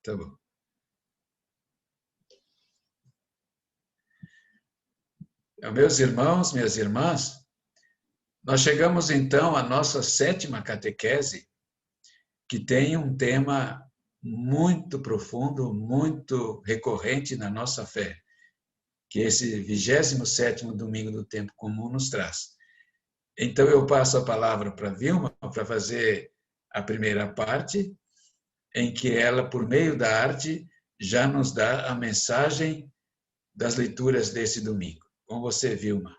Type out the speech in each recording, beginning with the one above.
Tá bom. Meus irmãos, minhas irmãs, nós chegamos então à nossa 7ª catequese, que tem um tema muito profundo, muito recorrente na nossa fé, que esse 27º domingo do tempo comum nos traz. Então eu passo a palavra para Vilma para fazer a primeira parte, em que ela, por meio da arte, já nos dá a mensagem das leituras desse domingo. Com você, Vilma.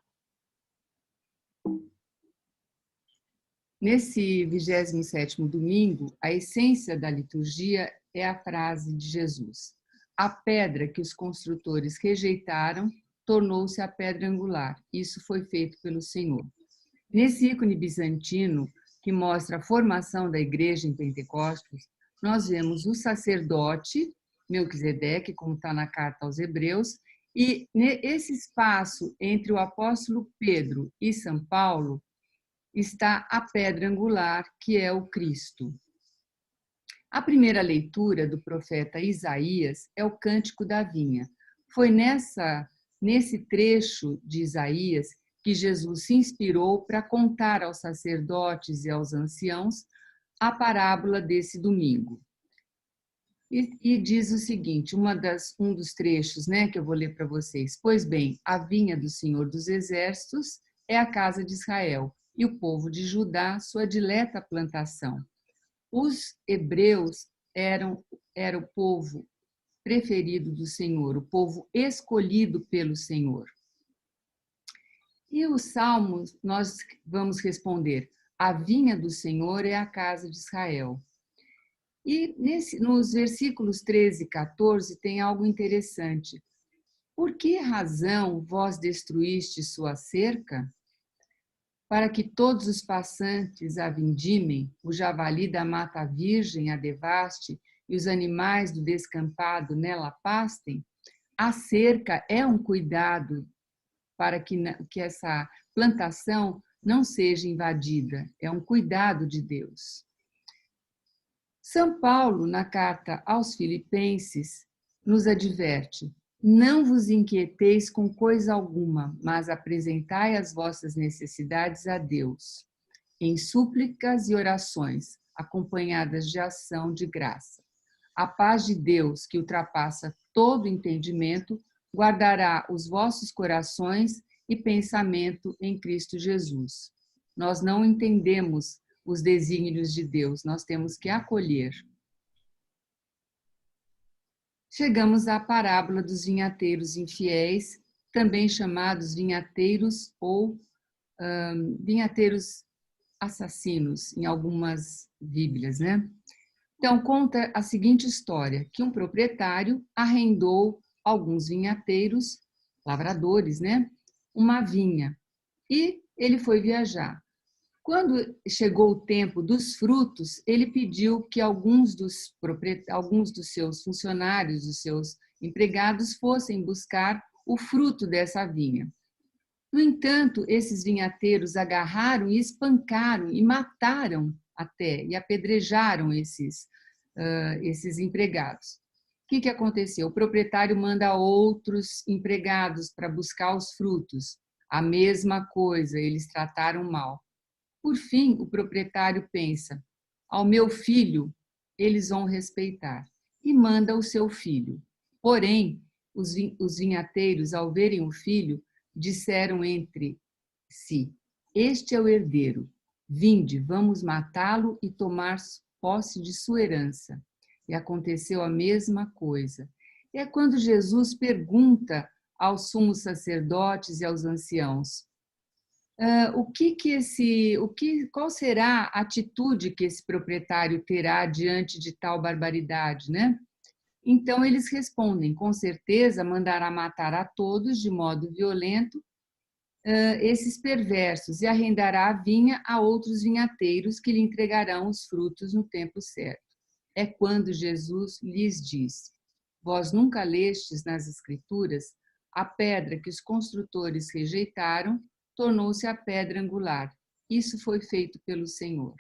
Nesse 27º domingo, a essência da liturgia é a frase de Jesus: a pedra que os construtores rejeitaram tornou-se a pedra angular. Isso foi feito pelo Senhor. Nesse ícone bizantino, que mostra a formação da igreja em Pentecostes, nós vemos o sacerdote, Melquisedeque, como está na carta aos Hebreus, e esse espaço entre o apóstolo Pedro e São Paulo está a pedra angular, que é o Cristo. A primeira leitura do profeta Isaías é o Cântico da Vinha. Foi nesse trecho de Isaías que Jesus se inspirou para contar aos sacerdotes e aos anciãos a parábola desse domingo. E diz o seguinte, um dos trechos, que eu vou ler para vocês. Pois bem, a vinha do Senhor dos Exércitos é a casa de Israel, e o povo de Judá, sua dileta plantação. Os hebreus era o povo preferido do Senhor, o povo escolhido pelo Senhor. E os salmos, nós vamos responder, a vinha do Senhor é a casa de Israel. E nos versículos 13 e 14 tem algo interessante. Por que razão vós destruíste sua cerca? Para que todos os passantes a vindimem, o javali da mata virgem a devaste e os animais do descampado nela pastem? A cerca é um cuidado para que essa plantação não seja invadida, é um cuidado de Deus. São Paulo, na carta aos Filipenses, nos adverte: não vos inquieteis com coisa alguma, mas apresentai as vossas necessidades a Deus, em súplicas e orações, acompanhadas de ação de graça. A paz de Deus, que ultrapassa todo entendimento, guardará os vossos corações e pensamento em Cristo Jesus. Nós não entendemos os desígnios de Deus, nós temos que acolher. Chegamos à parábola dos vinhateiros infiéis, também chamados vinhateiros ou vinhateiros assassinos, em algumas Bíblias, Então, conta a seguinte história, que um proprietário arrendou alguns vinhateiros, lavradores, uma vinha, e ele foi viajar. Quando chegou o tempo dos frutos, ele pediu que alguns dos seus funcionários, dos seus empregados, fossem buscar o fruto dessa vinha. No entanto, esses vinhateiros agarraram e espancaram e mataram até, e apedrejaram esses empregados. O que aconteceu? O proprietário manda outros empregados para buscar os frutos. A mesma coisa, eles trataram mal. Por fim, o proprietário pensa: ao meu filho eles vão respeitar, e manda o seu filho. Porém, os vinhateiros, ao verem o filho, disseram entre si: este é o herdeiro, vinde, vamos matá-lo e tomar posse de sua herança. E aconteceu a mesma coisa. É quando Jesus pergunta aos sumos sacerdotes e aos anciãos: qual será a atitude que esse proprietário terá diante de tal barbaridade, Então eles respondem: com certeza mandará matar a todos de modo violento esses perversos e arrendará a vinha a outros vinhateiros que lhe entregarão os frutos no tempo certo. É quando Jesus lhes diz: vós nunca lestes nas Escrituras a pedra que os construtores rejeitaram tornou-se a pedra angular. Isso foi feito pelo Senhor.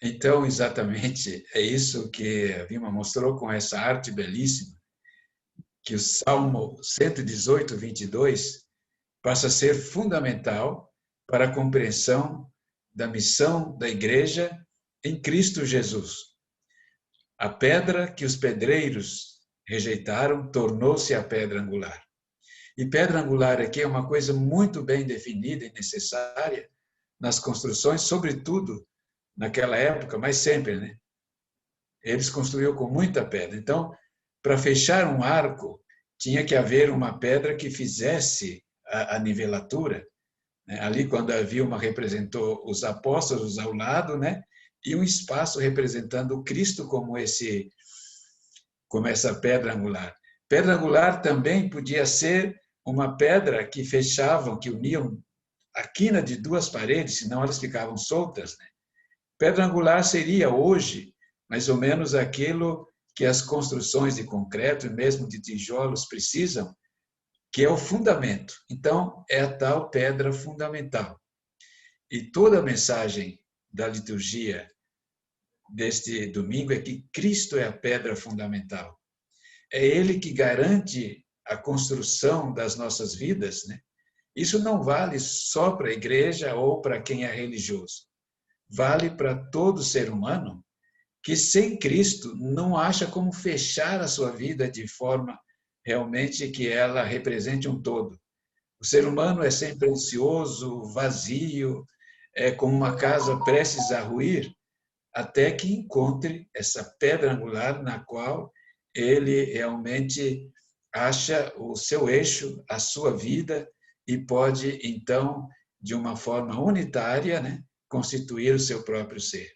Então, exatamente, é isso que a Vilma mostrou com essa arte belíssima, que o Salmo 118, 22, passa a ser fundamental para a compreensão da missão da igreja em Cristo Jesus. A pedra que os pedreiros rejeitaram tornou-se a pedra angular. E pedra angular aqui é uma coisa muito bem definida e necessária nas construções, sobretudo naquela época, mas sempre, né? Eles construíam com muita pedra. Então, para fechar um arco, tinha que haver uma pedra que fizesse a nivelatura. Né? Ali, quando havia uma, representou os apóstolos ao lado, né? E um espaço representando o Cristo como essa pedra angular. Pedra angular também podia ser uma pedra que fechavam, que uniam a quina de duas paredes, senão elas ficavam soltas. Né? Pedra angular seria hoje mais ou menos aquilo que as construções de concreto e mesmo de tijolos precisam, que é o fundamento. Então, é a tal pedra fundamental. E toda a mensagem da liturgia deste domingo é que Cristo é a pedra fundamental. É Ele que garante a construção das nossas vidas, né? Isso não vale só para a igreja ou para quem é religioso. Vale para todo ser humano que sem Cristo não acha como fechar a sua vida de forma realmente que ela represente um todo. O ser humano é sempre ansioso, vazio, é como uma casa prestes a ruir, até que encontre essa pedra angular na qual ele realmente acha o seu eixo, a sua vida, e pode, então, de uma forma unitária, né, constituir o seu próprio ser.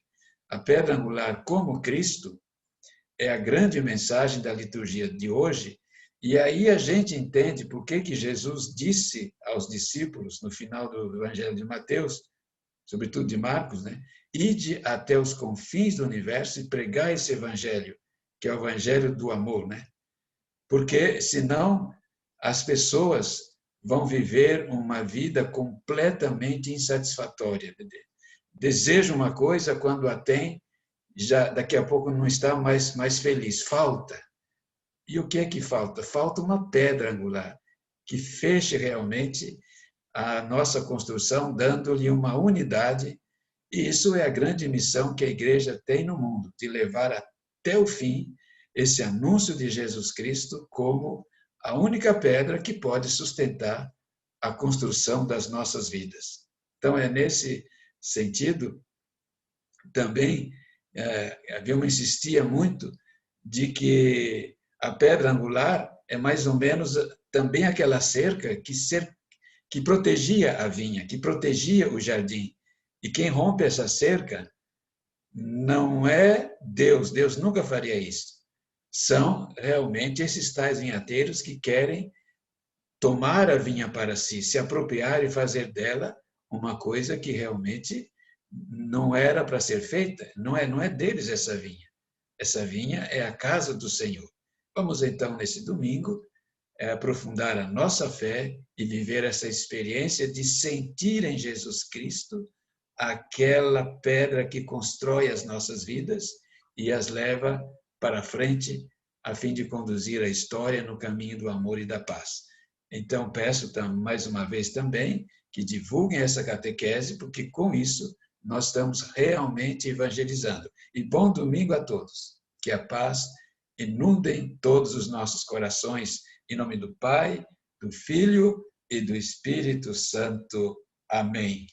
A pedra angular, como Cristo, é a grande mensagem da liturgia de hoje, e aí a gente entende por que Jesus disse aos discípulos, no final do Evangelho de Mateus, sobretudo de Marcos, né? Ide até os confins do universo e pregai esse evangelho, que é o evangelho do amor, né? Porque senão as pessoas vão viver uma vida completamente insatisfatória. Desejam uma coisa, quando a tem, já daqui a pouco não está mais feliz. Falta. E o que é que falta? Falta uma pedra angular que feche realmente a nossa construção, dando-lhe uma unidade. E isso é a grande missão que a igreja tem no mundo, de levar até o fim esse anúncio de Jesus Cristo como a única pedra que pode sustentar a construção das nossas vidas. Então, é nesse sentido, também, a Vilma insistia muito de que a pedra angular é mais ou menos também aquela cerca que protegia a vinha, que protegia o jardim. E quem rompe essa cerca não é Deus, Deus nunca faria isso. São realmente esses tais vinhateiros que querem tomar a vinha para si, se apropriar e fazer dela uma coisa que realmente não era para ser feita. Não é deles essa vinha. Essa vinha é a casa do Senhor. Vamos então, nesse domingo, aprofundar a nossa fé e viver essa experiência de sentir em Jesus Cristo aquela pedra que constrói as nossas vidas e as leva para frente a fim de conduzir a história no caminho do amor e da paz. Então, peço mais uma vez também que divulguem essa catequese, porque com isso nós estamos realmente evangelizando. E bom domingo a todos. Que a paz inunde todos os nossos corações. Em nome do Pai, do Filho e do Espírito Santo. Amém.